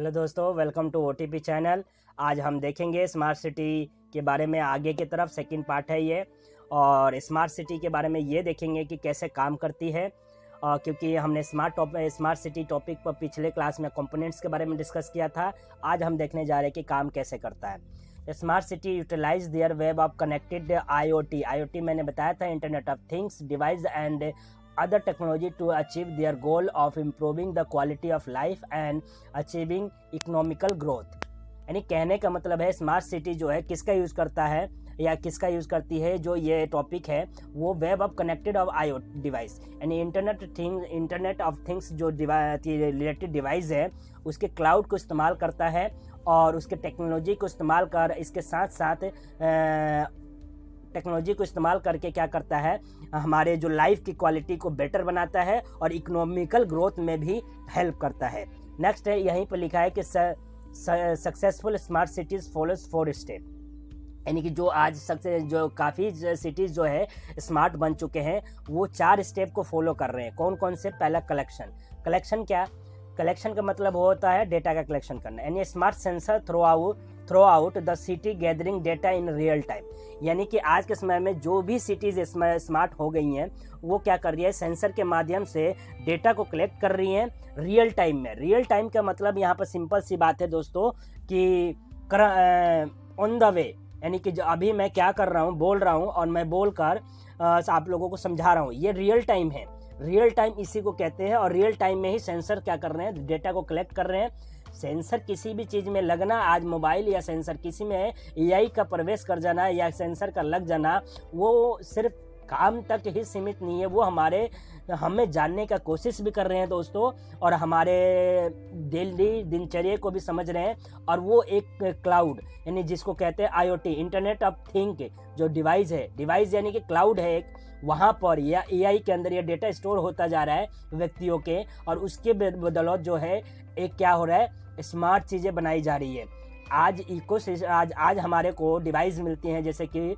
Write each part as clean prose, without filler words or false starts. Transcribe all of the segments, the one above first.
Hello दोस्तों, welcome to OTP channel. आज हम देखेंगे स्मार्ट सिटी के बारे में। आगे की तरफ सेकंड पार्ट है ये। और स्मार्ट सिटी के बारे में ये देखेंगे कि कैसे काम करती है। क्योंकि हमने स्मार्ट सिटी टॉपिक पर पिछले क्लास में कंपोनेंट्स के बारे में डिस्कस किया था। आज हम देखने जा रहे हैं कि काम कैसे करता है। Smart city utilize their web of connected IoT मैंने बताया था, internet of things device and other technology to achieve their goal of improving the quality of life and achieving economical growth। यानी कहने का मतलब है स्मार्ट सिटी जो है किसका यूज़ करता है या किसका यूज़ करती है। जो ये टॉपिक है वो web of connected of IoT device, यानी इंटरनेट ऑफ थिंग्स जो रिलेटेड डिवाइस है उसके क्लाउड को इस्तेमाल करता है और उसके टेक्नोलॉजी को इस्तेमाल कर इसके साथ साथ टेक्नोलॉजी को इस्तेमाल करके क्या करता है, हमारे जो लाइफ की क्वालिटी को बेटर बनाता है और इकोनॉमिकल ग्रोथ में भी हेल्प करता है। नेक्स्ट है, यहीं पर लिखा है कि successful smart cities follows 4 step, यानी कि जो आज जो काफ़ी सिटीज़ जो है स्मार्ट बन चुके हैं वो 4 स्टेप को फॉलो कर रहे हैं। कौन कौन से? पहला कलेक्शन क्या? कलेक्शन का मतलब होता है डेटा का कलेक्शन करना, यानी smart sensor throughout the city gathering data in real time. यानी कि आज के समय में जो भी सिटीज़ स्मार्ट हो गई हैं वो क्या कर रही है, सेंसर के माध्यम से डेटा को कलेक्ट कर रही हैं रियल टाइम में। रियल टाइम का मतलब यहाँ पर सिंपल सी बात है दोस्तों कि ऑन द वे, यानी कि जो अभी मैं क्या कर रहा हूँ, बोल रहा हूँ और मैं बोलकर आप लोगों को समझा रहा हूँ, ये रियल टाइम है। रियल टाइम इसी को कहते हैं। और रियल टाइम में ही सेंसर क्या कर रहे हैं, डेटा को कलेक्ट कर रहे हैं। सेंसर किसी भी चीज़ में लगना, आज मोबाइल या सेंसर किसी में AI का प्रवेश कर जाना या सेंसर का लग जाना, वो सिर्फ काम तक ही सीमित नहीं है, वो हमें जानने का कोशिश भी कर रहे हैं दोस्तों और हमारे डेली दिनचर्या को भी समझ रहे हैं। और वो एक क्लाउड, यानी जिसको कहते हैं IoT, इंटरनेट ऑफ थिंग, जो डिवाइस यानी कि क्लाउड है एक, वहाँ पर या AI के अंदर ये डेटा स्टोर होता जा रहा है व्यक्तियों के, और उसके बदौलत जो है एक क्या हो रहा है, स्मार्ट चीज़ें बनाई जा रही है। आज हमारे को डिवाइस मिलती हैं, जैसे कि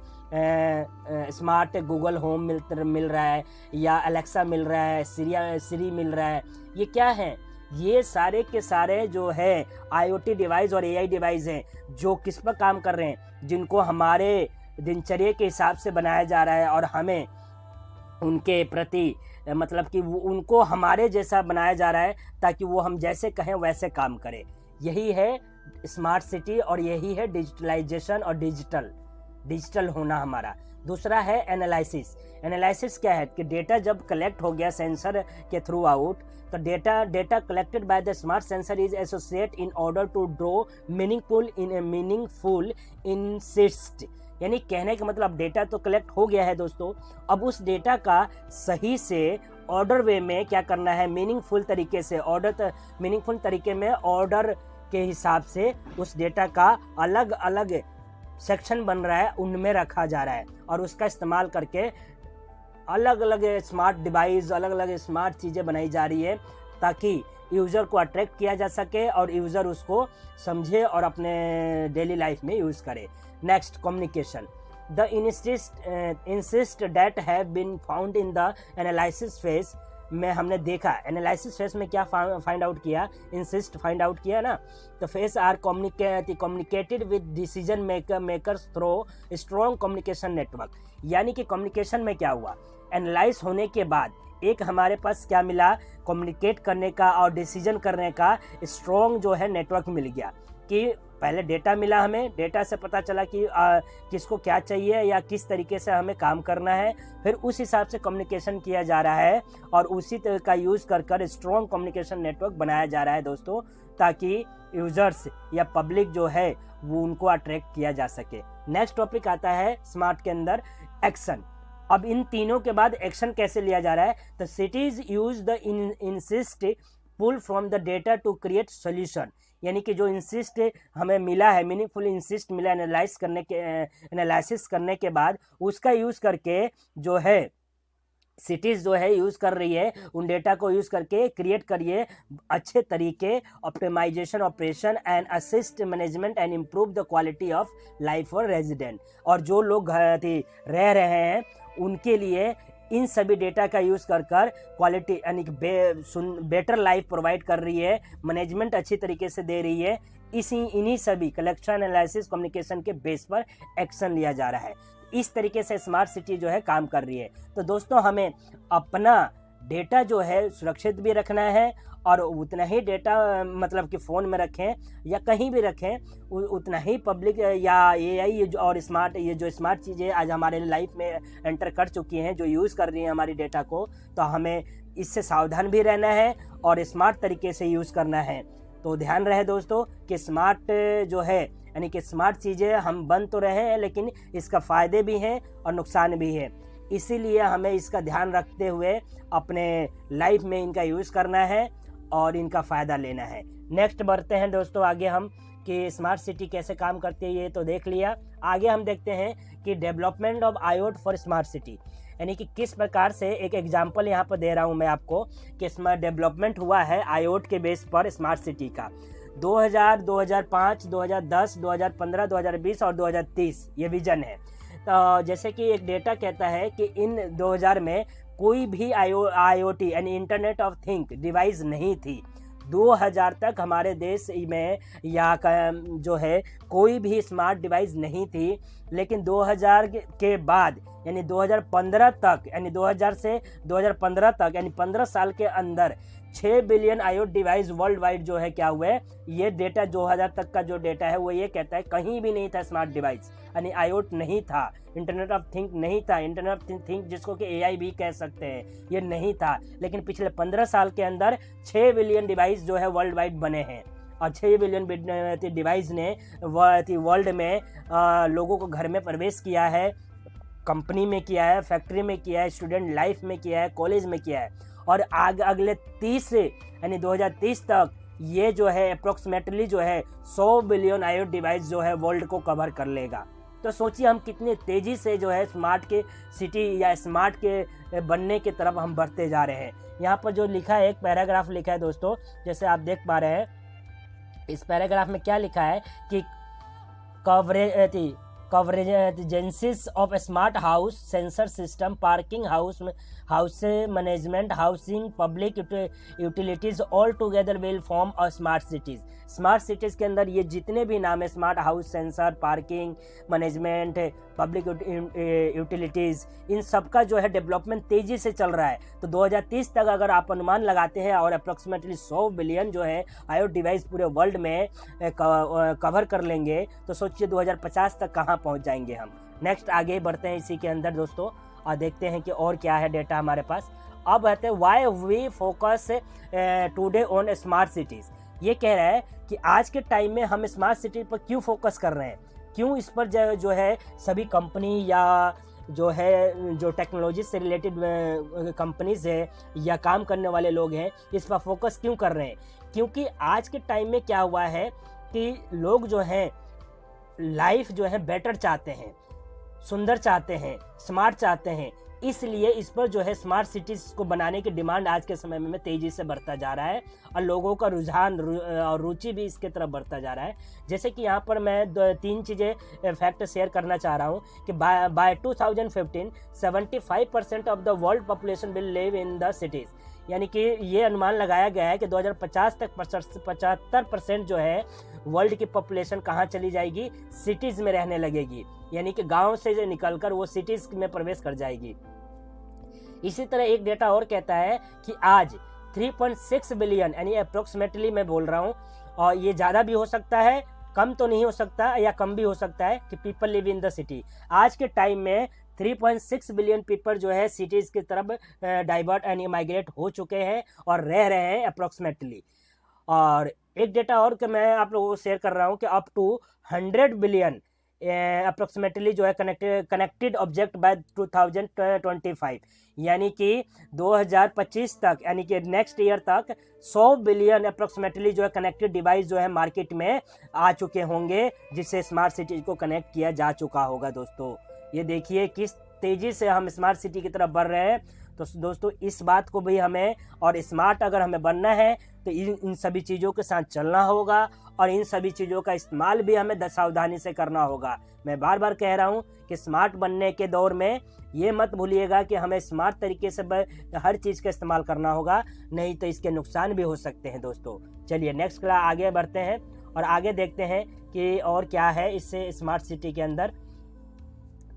स्मार्ट गूगल होम मिल रहा है या अलेक्सा मिल रहा है, सिरी मिल रहा है। ये क्या है? ये सारे के सारे जो है IoT डिवाइस और AI डिवाइस हैं जो किस पर काम कर रहे हैं, जिनको हमारे दिनचर्या के हिसाब से बनाया जा रहा है और हमें उनके प्रति मतलब कि उनको हमारे जैसा बनाया जा रहा है ताकि वो हम जैसे कहें वैसे काम करें। यही है स्मार्ट सिटी और यही है डिजिटलाइजेशन और डिजिटल होना हमारा। दूसरा है एनालिसिस क्या है कि डेटा जब कलेक्ट हो गया सेंसर के थ्रू आउट, तो data collected by the smart sensor is associate in order to draw meaningful insights. यानी कहने का मतलब डेटा तो कलेक्ट हो गया है दोस्तों, अब उस डेटा का सही से ऑर्डर वे में क्या करना है, मीनिंगफुल तरीके में ऑर्डर के हिसाब से उस डेटा का अलग अलग सेक्शन बन रहा है, उनमें रखा जा रहा है और उसका इस्तेमाल करके अलग अलग स्मार्ट डिवाइस, अलग अलग स्मार्ट चीज़ें बनाई जा रही है ताकि यूज़र को अट्रैक्ट किया जा सके और यूज़र उसको समझे और अपने डेली लाइफ में यूज़ करे। Next, communication. The insights that have been found in the analysis phase में हमने देखा, एनालिसिस फेज में क्या फाइंड आउट किया, इंसिस्ट फाइंड आउट किया ना, तो phase are communicated with decision makers through strong communication network. यानी कि कम्युनिकेशन में क्या हुआ, एनालाइज होने के बाद एक हमारे पास क्या मिला, कम्युनिकेट करने का और डिसीजन करने का स्ट्रॉन्ग जो है नेटवर्क मिल गया। कि पहले डेटा मिला, हमें डेटा से पता चला कि किसको क्या चाहिए या किस तरीके से हमें काम करना है, फिर उस हिसाब से कम्युनिकेशन किया जा रहा है और उसी तरह का यूज़ कर स्ट्रॉन्ग कम्युनिकेशन नेटवर्क बनाया जा रहा है दोस्तों, ताकि यूजर्स या पब्लिक जो है वो उनको अट्रैक्ट किया जा सके। नेक्स्ट टॉपिक आता है स्मार्ट के अंदर एक्शन। अब इन तीनों के बाद एक्शन कैसे लिया जा रहा है, तो cities use the insights pull from the data to create solution. यानी कि जो इंसिस्ट हमें मिला है, मीनिंगफुल इंसिस्ट मिला एनालिसिस करने के बाद उसका यूज़ करके जो है सिटीज़ जो है यूज़ कर रही है, उन डेटा को यूज़ करके क्रिएट करिए अच्छे तरीके, optimization operation and assist management and improve the quality of life for resident. और जो लोग रह रहे हैं उनके लिए इन सभी डेटा का यूज़ कर क्वालिटी यानी कि बेटर लाइफ प्रोवाइड कर रही है, मैनेजमेंट अच्छी तरीके से दे रही है। इन्हीं सभी कलेक्शन, एनालिसिस, कम्युनिकेशन के बेस पर एक्शन लिया जा रहा है। इस तरीके से स्मार्ट सिटी जो है काम कर रही है। तो दोस्तों, हमें अपना डेटा जो है सुरक्षित भी रखना है और उतना ही डेटा मतलब कि फ़ोन में रखें या कहीं भी रखें, उतना ही पब्लिक या AI और ये जो स्मार्ट चीज़ें आज हमारे लाइफ में एंटर कर चुकी हैं, जो यूज़ कर रही हैं हमारी डेटा को, तो हमें इससे सावधान भी रहना है और स्मार्ट तरीके से यूज़ करना है। तो ध्यान रहे दोस्तों कि स्मार्ट जो है यानी कि स्मार्ट चीज़ें हम बन तो रहे हैं, लेकिन इसका फ़ायदे भी हैं और नुकसान भी है। इसीलिए हमें इसका ध्यान रखते हुए अपने लाइफ में इनका यूज़ करना है और इनका फ़ायदा लेना है। नेक्स्ट बढ़ते हैं दोस्तों आगे हम कि स्मार्ट सिटी कैसे काम करती है, ये तो देख लिया। आगे हम देखते हैं कि development of IoT for smart city, यानी कि किस प्रकार से, एक एग्जांपल यहाँ पर दे रहा हूँ मैं आपको कि इसमें डेवलपमेंट हुआ है IoT के बेस पर स्मार्ट सिटी का। 2000, 2005, 2010, 2015, 2020 और 2030 ये विजन है। तो जैसे कि एक डेटा कहता है कि इन 2000 में कोई भी IoT यानी इंटरनेट ऑफ थिंग डिवाइस नहीं थी। 2000 तक हमारे देश में या जो है कोई भी स्मार्ट डिवाइस नहीं थी, लेकिन 2000 के बाद यानी 2015 तक, यानी 2000 से 2015 तक यानी 15 साल के अंदर 6 billion IoT device world wide जो है क्या हुए। ये डेटा 2000 तक का जो डेटा है वो ये कहता है कहीं भी नहीं था स्मार्ट डिवाइस, यानी IoT नहीं था, इंटरनेट ऑफ थिंग नहीं था। इंटरनेट ऑफ थिंग जिसको कि AI भी कह सकते हैं, ये नहीं था। लेकिन पिछले 15 साल के अंदर 6 बिलियन डिवाइस जो है वर्ल्ड वाइड बने हैं और 6 बिलियन डिवाइस ने वर्ल्ड में लोगों को घर में प्रवेश किया है, कंपनी में किया है, फैक्ट्री में किया है, स्टूडेंट लाइफ में किया है, कॉलेज में किया है। और अगले 30 से यानी 2030 तक ये जो है अप्रोक्सीमेटली जो है 100 बिलियन IoT डिवाइस जो है वर्ल्ड को कवर कर लेगा। तो सोचिए हम कितनी तेज़ी से जो है स्मार्ट के सिटी या स्मार्ट के बनने की तरफ हम बढ़ते जा रहे हैं। यहाँ पर जो लिखा है, एक पैराग्राफ लिखा है दोस्तों, जैसे आप देख पा रहे हैं। इस पैराग्राफ में क्या लिखा है कि convergences of smart house, sensor system, parking house management, housing, public utilities all together will form a smart cities. Smart cities के अंदर ये जितने भी नाम है, smart house, sensor, parking, management, public utilities, इन सब का जो है डेवलपमेंट तेज़ी से चल रहा है। तो 2030 तक अगर आप अनुमान लगाते हैं और अप्रोक्सीमेटली 100 बिलियन जो है IoT डिवाइस पूरे वर्ल्ड में कवर कर लेंगे, तो सोचिए 2050 तक कहाँ पहुँच जाएंगे हम। नेक्स्ट आगे बढ़ते हैं इसी के अंदर दोस्तों और देखते हैं कि और क्या है डेटा हमारे पास। अब आते हैं why we focus today on smart cities. ये कह रहा है कि आज के टाइम में हम स्मार्ट सिटी पर क्यों फोकस कर रहे हैं, क्यों इस पर जो है सभी कंपनी या जो टेक्नोलॉजी से रिलेटेड कंपनीज है या काम करने वाले लोग हैं, इस पर फोकस क्यों कर रहे हैं। क्योंकि आज के टाइम में क्या हुआ है कि लोग जो हैं लाइफ जो है बेटर चाहते हैं, सुंदर चाहते हैं, स्मार्ट चाहते हैं। इसलिए इस पर जो है स्मार्ट सिटीज़ को बनाने की डिमांड आज के समय में तेज़ी से बढ़ता जा रहा है और लोगों का रुझान और रुचि भी इसके तरफ बढ़ता जा रहा है। जैसे कि यहाँ पर मैं 3 चीज़ें फैक्ट शेयर करना चाह रहा हूँ कि by 2015 75% of the world population will live in the cities. यानी कि ये अनुमान लगाया गया है कि 2050 तक 75% जो है वर्ल्ड की पॉपुलेशन कहाँ चली जाएगी, सिटीज़ में रहने लगेगी। यानी कि गांव से निकलकर वो सिटीज़ में प्रवेश कर जाएगी। इसी तरह एक डेटा और कहता है कि आज 3.6 बिलियन यानी अप्रोक्सीमेटली मैं बोल रहा हूँ, और ये ज़्यादा भी हो सकता है, कम तो नहीं हो सकता या कम भी हो सकता है, कि people live in the city. आज के टाइम में 3.6 बिलियन पीपल जो है सिटीज़ की तरफ डाइवर्ट यानी माइग्रेट हो चुके हैं और रह रहे हैं अप्रोक्सीमेटली। और एक डेटा और कि मैं आप लोगों को शेयर कर रहा हूँ कि अप टू 100 बिलियन अप्रोक्सीमेटली जो है कनेक्टेड ऑब्जेक्ट बाय 2025, यानी कि 2025 तक यानी कि नेक्स्ट ईयर तक 100 बिलियन अप्रोक्सीमेटली जो है कनेक्टेड डिवाइस जो है मार्केट में आ चुके होंगे, जिससे स्मार्ट सिटी को कनेक्ट किया जा चुका होगा। दोस्तों ये देखिए किस तेज़ी से हम स्मार्ट सिटी की तरफ बढ़ रहे हैं। तो दोस्तों इस बात को भी हमें, और स्मार्ट अगर हमें बनना है तो इन सभी चीज़ों के साथ चलना होगा और इन सभी चीज़ों का इस्तेमाल भी हमें सावधानी से करना होगा। मैं बार बार कह रहा हूँ कि स्मार्ट बनने के दौर में ये मत भूलिएगा कि हमें स्मार्ट तरीके से हर चीज़ का इस्तेमाल करना होगा, नहीं तो इसके नुकसान भी हो सकते हैं दोस्तों। चलिए नेक्स्ट क्लास आगे बढ़ते हैं और आगे देखते हैं कि और क्या है इससे स्मार्ट सिटी के अंदर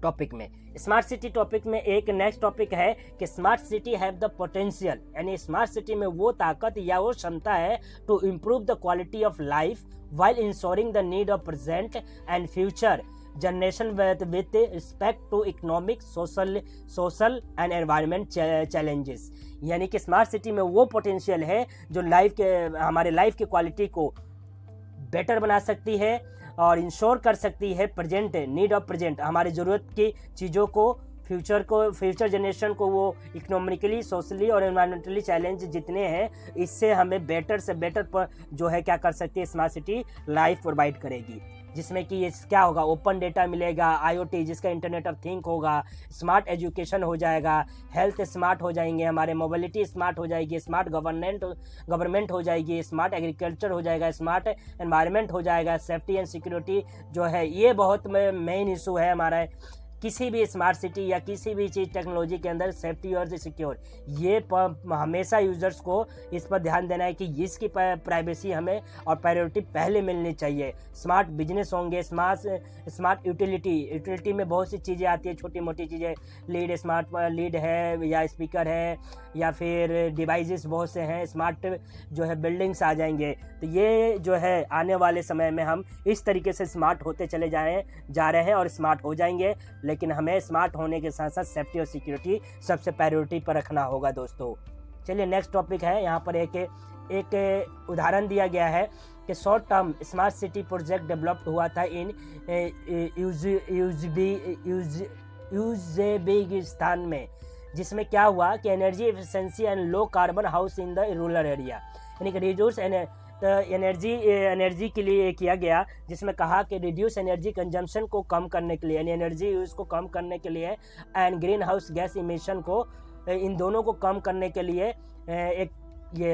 टॉपिक में। स्मार्ट सिटी टॉपिक में एक नेक्स्ट टॉपिक है कि smart city have the potential, यानी स्मार्ट सिटी में वो ताकत या वो क्षमता है to improve the quality of life while ensuring the need of present and future generation with respect to economic, social and environment challenges। यानी कि स्मार्ट सिटी में वो पोटेंशियल है जो हमारे लाइफ की क्वालिटी को बेटर बना सकती है और इंश्योर कर सकती है प्रेजेंट नीड ऑफ प्रेजेंट, हमारी ज़रूरत की चीज़ों को फ्यूचर जनरेशन को वो इकोनॉमिकली, सोशली और एनवायरमेंटली चैलेंज जितने हैं इससे हमें बेटर से बेटर जो है क्या कर सकती है स्मार्ट सिटी लाइफ प्रोवाइड करेगी, जिसमें कि ये क्या होगा, ओपन डेटा मिलेगा, IoT जिसका इंटरनेट ऑफ थिंग होगा, स्मार्ट एजुकेशन हो जाएगा, हेल्थ स्मार्ट हो जाएंगे, हमारे मोबिलिटी स्मार्ट हो जाएगी, स्मार्ट गवर्नमेंट हो जाएगी, स्मार्ट एग्रीकल्चर हो जाएगा, स्मार्ट एनवायरनमेंट हो जाएगा, सेफ्टी एंड सिक्योरिटी जो है ये बहुत मेन इशू है हमारा किसी भी स्मार्ट सिटी या किसी भी चीज़ टेक्नोलॉजी के अंदर, सेफ्टी और सिक्योर। ये हमेशा यूज़र्स को इस पर ध्यान देना है कि इसकी प्राइवेसी हमें और प्रायोरिटी पहले मिलनी चाहिए। स्मार्ट बिजनेस होंगे, स्मार्ट यूटिलिटी में बहुत सी चीज़ें आती है, छोटी मोटी चीज़ें, स्मार्ट लीड है या स्पीकर है या फिर डिवाइसेस बहुत से हैं, स्मार्ट जो है बिल्डिंग्स आ जाएंगे। तो ये जो है आने वाले समय में हम इस तरीके से स्मार्ट होते चले जा रहे हैं और स्मार्ट हो जाएंगे, लेकिन हमें स्मार्ट होने के साथ साथ सेफ्टी और सिक्योरिटी सबसे प्रायोरिटी पर रखना होगा दोस्तों। चलिए नेक्स्ट टॉपिक है, यहाँ पर एक उदाहरण दिया गया है कि short term smart city project developed हुआ था इन उज़्बेकिस्तान में, जिसमें क्या हुआ कि energy efficiency and low carbon house in the rural area, यानी कि रिड्यूस एनर्जी के लिए किया गया, जिसमें कहा कि रिड्यूस एनर्जी कंजम्पशन को कम करने के लिए, यानी एनर्जी यूज़ को कम करने के लिए and green house gas emission को, इन दोनों को कम करने के लिए एक ये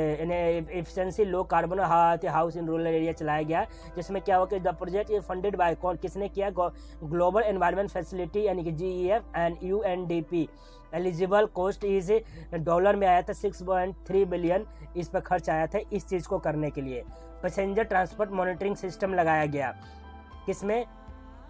efficiency low carbon house in rural area चलाया गया, जिसमें क्या हुआ कि the project is funded by किसने किया, ग्लोबल एनवायरनमेंट फैसिलिटी यानी कि GEF and UNDP। Eligible cost is dollar में आया था 6.3 बिलियन, इस पर खर्च आया था इस चीज़ को करने के लिए। पैसेंजर ट्रांसपोर्ट मॉनिटरिंग सिस्टम लगाया गया किसमें,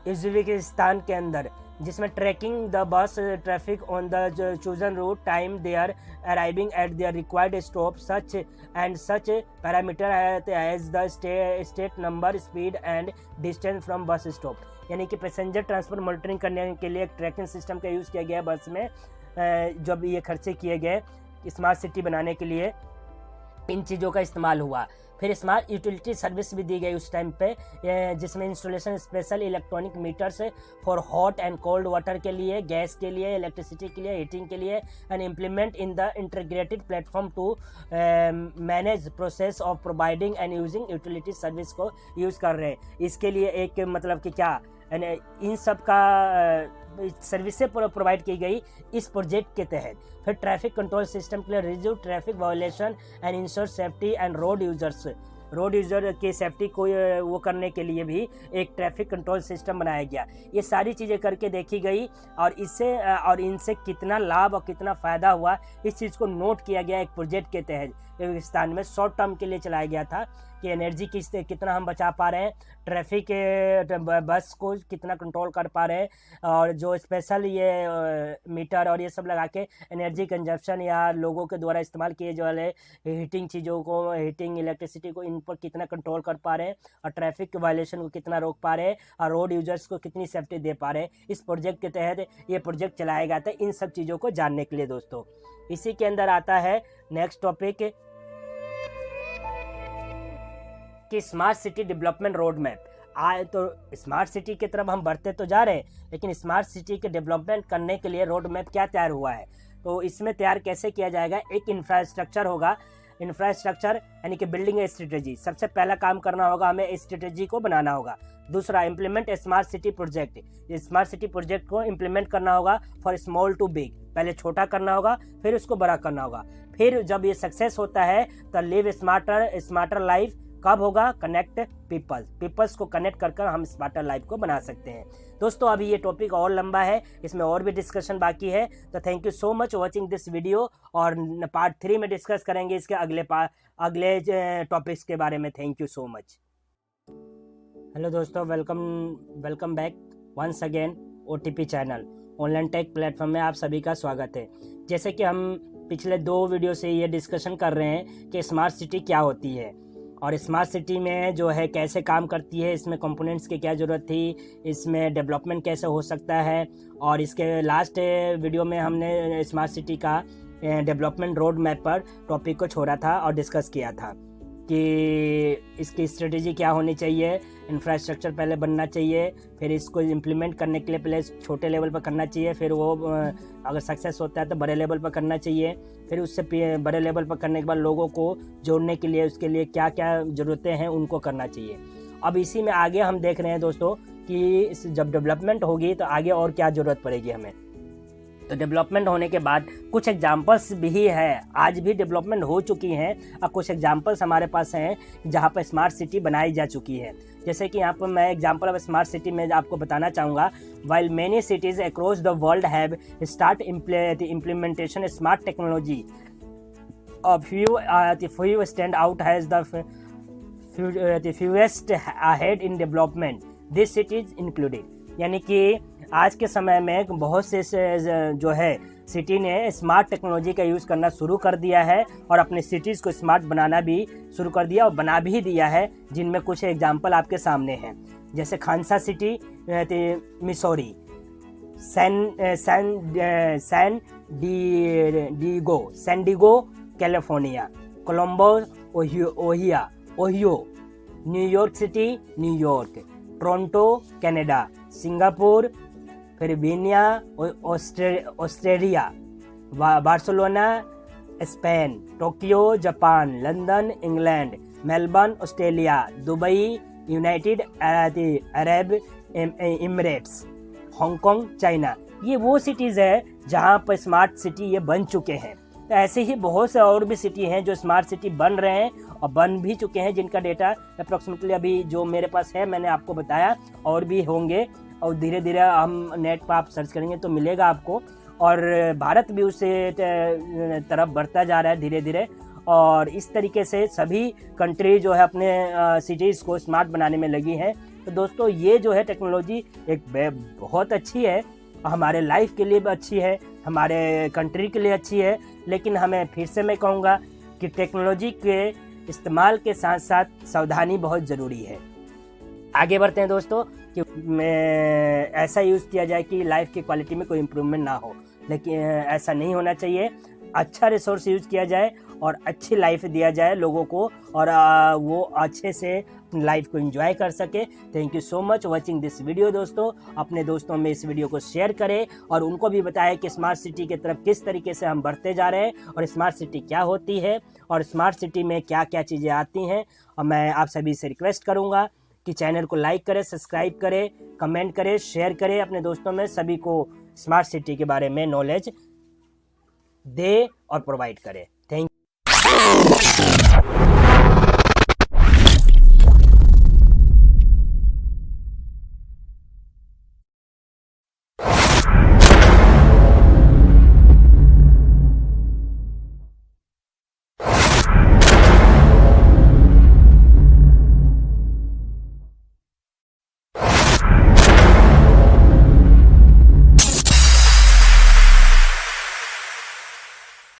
उज़्बेकिस्तान के अंदर, जिसमें tracking the bus traffic on the chosen route, time they are arriving at their required stop, such parameter as the state number, speed and distance from bus stop. यानी कि passenger transport monitoring करने के लिए एक tracking system का use किया गया बस में। जब ये खर्चे किए गए स्मार्ट सिटी बनाने के लिए इन चीज़ों का इस्तेमाल हुआ। फिर स्मार्ट यूटिलिटी सर्विस भी दी गई उस टाइम पे, जिसमें installation special electronic meters for hot and cold water के लिए, गैस के लिए, इलेक्ट्रिसिटी के लिए, हीटिंग के लिए, and implement in the integrated platform to manage process of providing and using utility service को यूज़ कर रहे हैं। इसके लिए एक मतलब कि क्या इन सब का सर्विसें प्रोवाइड की गई इस प्रोजेक्ट के तहत। फिर ट्रैफिक कंट्रोल सिस्टम के लिए reduce traffic violation and ensure safety and road user की सेफ्टी को वो करने के लिए भी एक ट्रैफिक कंट्रोल सिस्टम बनाया गया। ये सारी चीज़ें करके देखी गई और इनसे कितना लाभ और कितना फ़ायदा हुआ इस चीज़ को नोट किया गया एक प्रोजेक्ट के तहत। उज़्बेकिस्तान में शॉर्ट टर्म के लिए चलाया गया था कि एनर्जी कितना हम बचा पा रहे हैं, ट्रैफिक बस को कितना कंट्रोल कर पा रहे हैं, और जो स्पेशल ये मीटर और ये सब लगा के एनर्जी कंजप्शन या लोगों के द्वारा इस्तेमाल किए जो वाले हीटिंग चीज़ों को, हीटिंग इलेक्ट्रिसिटी को, इन पर कितना कंट्रोल कर पा रहे हैं और ट्रैफिक वायलेशन को कितना रोक पा रहे हैं और रोड यूजर्स को कितनी सेफ्टी दे पा रहे हैं। इस प्रोजेक्ट के तहत ये प्रोजेक्ट चलाया गया था इन सब चीज़ों को जानने के लिए दोस्तों। इसी के अंदर आता है नेक्स्ट टॉपिक कि smart city development road map. तो स्मार्ट सिटी की तरफ हम बढ़ते तो जा रहे हैं, लेकिन स्मार्ट सिटी के डेवलपमेंट करने के लिए रोड मैप क्या तैयार हुआ है। तो इसमें तैयार कैसे किया जाएगा, एक इंफ्रास्ट्रक्चर होगा इंफ्रास्ट्रक्चर यानी कि बिल्डिंग ए स्ट्रेटेजी, सबसे पहला काम करना होगा, हमें स्ट्रेटेजी को बनाना होगा। दूसरा, इम्प्लीमेंट ए स्मार्ट सिटी प्रोजेक्ट, ये स्मार्ट सिटी प्रोजेक्ट को इम्प्लीमेंट करना होगा फॉर स्मॉल टू बिग, पहले छोटा करना होगा फिर उसको बड़ा करना होगा। फिर जब ये सक्सेस होता है तो लिव स्मार्टर लाइफ कब होगा, कनेक्ट पीपल्स को कनेक्ट कर हम स्मार्टर लाइफ को बना सकते हैं। दोस्तों अभी ये टॉपिक और लंबा है, इसमें और भी डिस्कशन बाकी है, तो thank you so much watching this video, और पार्ट 3 में डिस्कस करेंगे इसके अगले टॉपिक्स के बारे में। Thank you so much. Hello दोस्तों, welcome back once again OTP channel online tech platform में आप सभी का स्वागत है। जैसे कि हम पिछले 2 वीडियो से ये डिस्कशन कर रहे हैं कि स्मार्ट सिटी क्या होती है और स्मार्ट सिटी में जो है कैसे काम करती है, इसमें कंपोनेंट्स की क्या ज़रूरत थी, इसमें डेवलपमेंट कैसे हो सकता है, और इसके लास्ट वीडियो में हमने स्मार्ट सिटी का डेवलपमेंट रोड मैप पर टॉपिक को छोड़ा था और डिस्कस किया था कि इसकी स्ट्रेटेजी क्या होनी चाहिए, इंफ्रास्ट्रक्चर पहले बनना चाहिए, फिर इसको इम्प्लीमेंट करने के लिए पहले छोटे लेवल पर करना चाहिए, फिर वो अगर सक्सेस होता है तो बड़े लेवल पर करना चाहिए, फिर उससे बड़े लेवल पर करने के बाद लोगों को जोड़ने के लिए उसके लिए क्या क्या ज़रूरतें हैं उनको करना चाहिए। अब इसी में आगे हम देख रहे हैं दोस्तों कि जब डेवलपमेंट होगी तो आगे और क्या ज़रूरत पड़ेगी हमें। तो डेवलपमेंट होने के बाद कुछ एग्जांपल्स भी है, आज भी डेवलपमेंट हो चुकी हैं और कुछ एग्जांपल्स हमारे पास हैं जहां पर स्मार्ट सिटी बनाई जा चुकी है। जैसे कि यहाँ पर मैं एग्जांपल ऑफ स्मार्ट सिटी में आपको बताना चाहूँगा, while many cities across the world have start implementation smart technology, few stand out as the fewest ahead in development, this cities included। यानी कि आज के समय में बहुत से जो है सिटी ने स्मार्ट टेक्नोलॉजी का यूज़ करना शुरू कर दिया है और अपने सिटीज़ को स्मार्ट बनाना भी शुरू कर दिया और बना भी दिया है, जिनमें कुछ एग्जांपल आपके सामने हैं। जैसे Kansas City Missouri, San Diego California, Columbus Ohio, New York City New York, Toronto Canada, Singapore, फिर Vienna Australia, Barcelona Spain, Tokyo Japan, London England, Melbourne Australia, Dubai United Arab Emirates, Hong Kong China. ये वो cities है जहाँ पर smart city ये बन चुके हैं। तो ऐसे ही बहुत से और भी सिटी हैं जो स्मार्ट सिटी बन रहे हैं और बन भी चुके हैं, जिनका डेटा अप्रॉक्सीमेटली अभी जो मेरे पास है मैंने आपको बताया, और भी होंगे और धीरे धीरे हम नेट पर आप सर्च करेंगे तो मिलेगा आपको। और भारत भी उससे तरफ बढ़ता जा रहा है धीरे धीरे, और इस तरीके से सभी कंट्री जो है अपने सिटीज़ को स्मार्ट बनाने में लगी हैं। तो दोस्तों ये जो है टेक्नोलॉजी एक बहुत अच्छी है, हमारे लाइफ के लिए भी अच्छी है, हमारे कंट्री के लिए अच्छी है, लेकिन हमें फिर से मैं कहूँगा कि टेक्नोलॉजी के इस्तेमाल के साथ साथ सावधानी बहुत ज़रूरी है। आगे बढ़ते हैं दोस्तों कि ऐसा यूज़ किया जाए कि लाइफ की क्वालिटी में कोई इम्प्रूवमेंट ना हो, लेकिन ऐसा नहीं होना चाहिए। अच्छा रिसोर्स यूज़ किया जाए और अच्छी लाइफ दिया जाए लोगों को, और वो अच्छे से लाइफ को एंजॉय कर सके। Thank you so much watching this video. दोस्तों अपने दोस्तों में इस वीडियो को शेयर करें और उनको भी बताएं कि स्मार्ट सिटी की तरफ किस तरीके से हम बढ़ते जा रहे हैं और स्मार्ट सिटी क्या होती है और स्मार्ट सिटी में क्या क्या चीज़ें आती हैं। और मैं आप सभी से रिक्वेस्ट करूँगा कि चैनल को लाइक करें, सब्सक्राइब करें, कमेंट करें, शेयर करें अपने दोस्तों में, सभी को स्मार्ट सिटी के बारे में नॉलेज दे और प्रोवाइड करें।